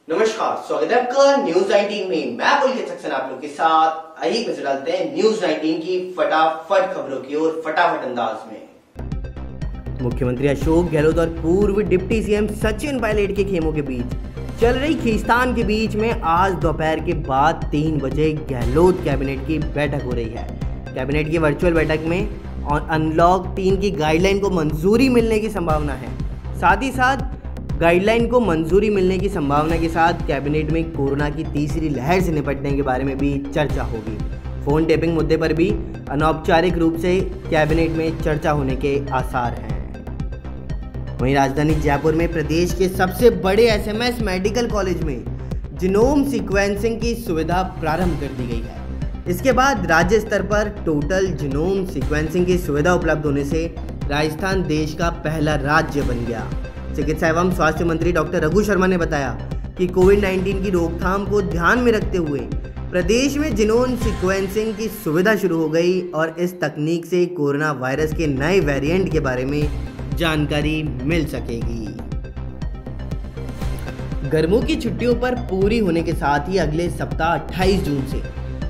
नमस्कार, स्वागत है आपका न्यूज 19 में। मैं पुलकित सक्सेना आप लोग के साथ। आइए नजर डालते हैं न्यूज 19 की फटाफट खबरों की ओर फटाफट अंदाज में। मुख्यमंत्री अशोक गहलोत और पूर्व डिप्टी सीएम सचिन पायलट के खेमों के बीच चल रही खींचतान के बीच में आज दोपहर के बाद 3 बजे गहलोत कैबिनेट की बैठक हो रही है। कैबिनेट की वर्चुअल बैठक में अनलॉक 3 की गाइडलाइन को मंजूरी मिलने की संभावना है। साथ ही साथ गाइडलाइन को मंजूरी मिलने की संभावना के साथ कैबिनेट में कोरोना की तीसरी लहर से निपटने के बारे में भी चर्चा होगी। फोन टेपिंग मुद्दे पर भी अनौपचारिक रूप से कैबिनेट में चर्चा होने के आसार हैं। वहीं राजधानी जयपुर में प्रदेश के सबसे बड़े एसएमएस मेडिकल कॉलेज में जीनोम सीक्वेंसिंग की सुविधा प्रारंभ कर दी गई है। इसके बाद राज्य स्तर पर टोटल जीनोम सीक्वेंसिंग की सुविधा उपलब्ध होने से राजस्थान देश का पहला राज्य बन गया। चिकित्सा एवं स्वास्थ्य मंत्री डॉक्टर रघु शर्मा ने बताया कि कोविड-19 की रोकथाम को ध्यान में रखते हुए प्रदेश में जीनोम सीक्वेंसिंग की सुविधा शुरू हो गई और इस तकनीक से कोरोना वायरस के नए वेरिएंट के बारे में जानकारी मिल सकेगी। गर्मियों की छुट्टियों पर पूरी होने के साथ ही अगले सप्ताह 28 जून से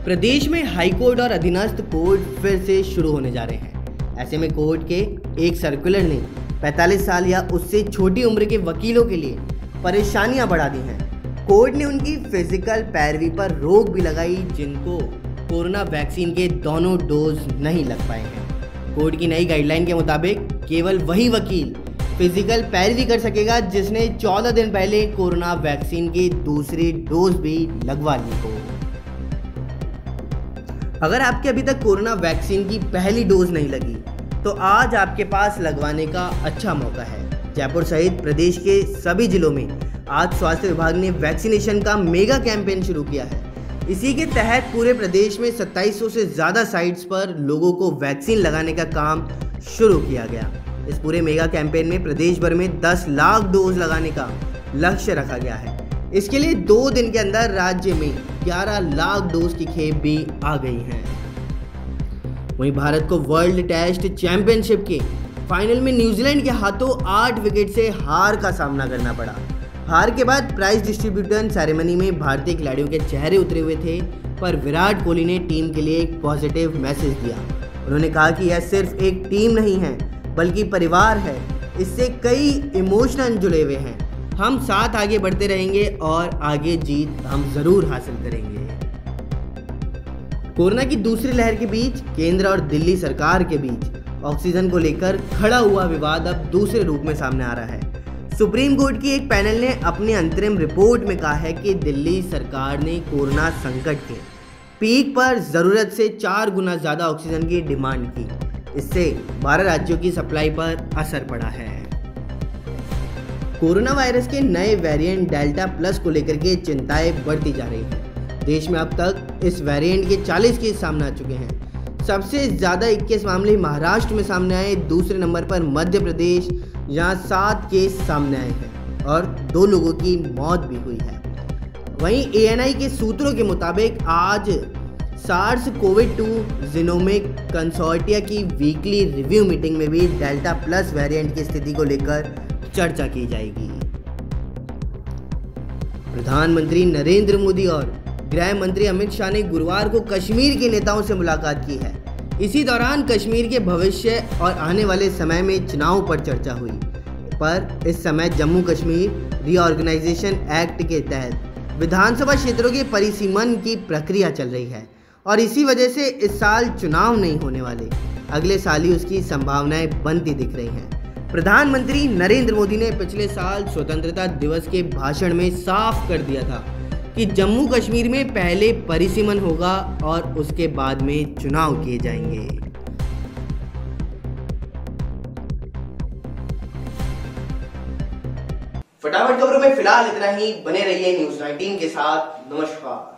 प्रदेश में हाईकोर्ट और अधीनस्थ कोर्ट फिर से शुरू होने जा रहे हैं। ऐसे में कोर्ट के एक सर्कुलर ने 45 साल या उससे छोटी उम्र के वकीलों के लिए परेशानियां बढ़ा दी हैं। कोर्ट ने उनकी फिजिकल पैरवी पर रोक भी लगाई जिनको कोरोना वैक्सीन के दोनों डोज नहीं लग पाए हैं। कोर्ट की नई गाइडलाइन के मुताबिक केवल वही वकील फिजिकल पैरवी कर सकेगा जिसने 14 दिन पहले कोरोना वैक्सीन की दूसरी डोज भी लगवा ली हो। अगर आपके अभी तक कोरोना वैक्सीन की पहली डोज नहीं लगी तो आज आपके पास लगवाने का अच्छा मौका है। जयपुर सहित प्रदेश के सभी जिलों में आज स्वास्थ्य विभाग ने वैक्सीनेशन का मेगा कैंपेन शुरू किया है। इसी के तहत पूरे प्रदेश में 2700 से ज़्यादा साइट्स पर लोगों को वैक्सीन लगाने का काम शुरू किया गया। इस पूरे मेगा कैंपेन में प्रदेश भर में 10 लाख डोज लगाने का लक्ष्य रखा गया है। इसके लिए 2 दिन के अंदर राज्य में 11 लाख डोज की खेप भी आ गई है। वहीं भारत को वर्ल्ड टेस्ट चैंपियनशिप के फाइनल में न्यूजीलैंड के हाथों 8 विकेट से हार का सामना करना पड़ा। हार के बाद प्राइज डिस्ट्रीब्यूशन सेरेमनी में भारतीय खिलाड़ियों के चेहरे उतरे हुए थे, पर विराट कोहली ने टीम के लिए एक पॉजिटिव मैसेज दिया। उन्होंने कहा कि यह सिर्फ एक टीम नहीं है बल्कि परिवार है। इससे कई इमोशन जुड़े हुए हैं। हम साथ आगे बढ़ते रहेंगे और आगे जीत हम जरूर हासिल करेंगे। कोरोना की दूसरी लहर के बीच केंद्र और दिल्ली सरकार के बीच ऑक्सीजन को लेकर खड़ा हुआ विवाद अब दूसरे रूप में सामने आ रहा है। सुप्रीम कोर्ट की एक पैनल ने अपनी अंतरिम रिपोर्ट में कहा है कि दिल्ली सरकार ने कोरोना संकट के पीक पर जरूरत से 4 गुना ज्यादा ऑक्सीजन की डिमांड की। इससे 12 राज्यों की सप्लाई पर असर पड़ा है। कोरोना वायरस के नए वेरिएंट डेल्टा प्लस को लेकर के चिंताएं बढ़ती जा रही हैं। देश में अब तक इस वेरिएंट के 40 केस सामने आ चुके हैं। सबसे ज़्यादा 21 मामले महाराष्ट्र में सामने आए। दूसरे नंबर पर मध्य प्रदेश, जहां 7 केस सामने आए हैं और 2 लोगों की मौत भी हुई है। वहीं ANI के सूत्रों के मुताबिक आज SARS-CoV-2 जीनोमिक कंसोर्टिया की वीकली रिव्यू मीटिंग में भी डेल्टा प्लस वेरिएंट की स्थिति को लेकर चर्चा की जाएगी। प्रधानमंत्री नरेंद्र मोदी और गृह मंत्री अमित शाह ने गुरुवार को कश्मीर के नेताओं से मुलाकात की है। इसी दौरान कश्मीर के भविष्य और आने वाले समय में चुनाव पर चर्चा हुई। पर इस समय जम्मू कश्मीर रीऑर्गेनाइजेशन एक्ट के तहत विधानसभा क्षेत्रों के परिसीमन की प्रक्रिया चल रही है और इसी वजह से इस साल चुनाव नहीं होने वाले। अगले साल ही उसकी संभावनाएं बनती दिख रही हैं। प्रधानमंत्री नरेंद्र मोदी ने पिछले साल स्वतंत्रता दिवस के भाषण में साफ कर दिया था कि जम्मू कश्मीर में पहले परिसीमन होगा और उसके बाद में चुनाव किए जाएंगे। फटाफट खबरों में फिलहाल इतना ही। बने रहिए न्यूज 19 के साथ। नमस्कार।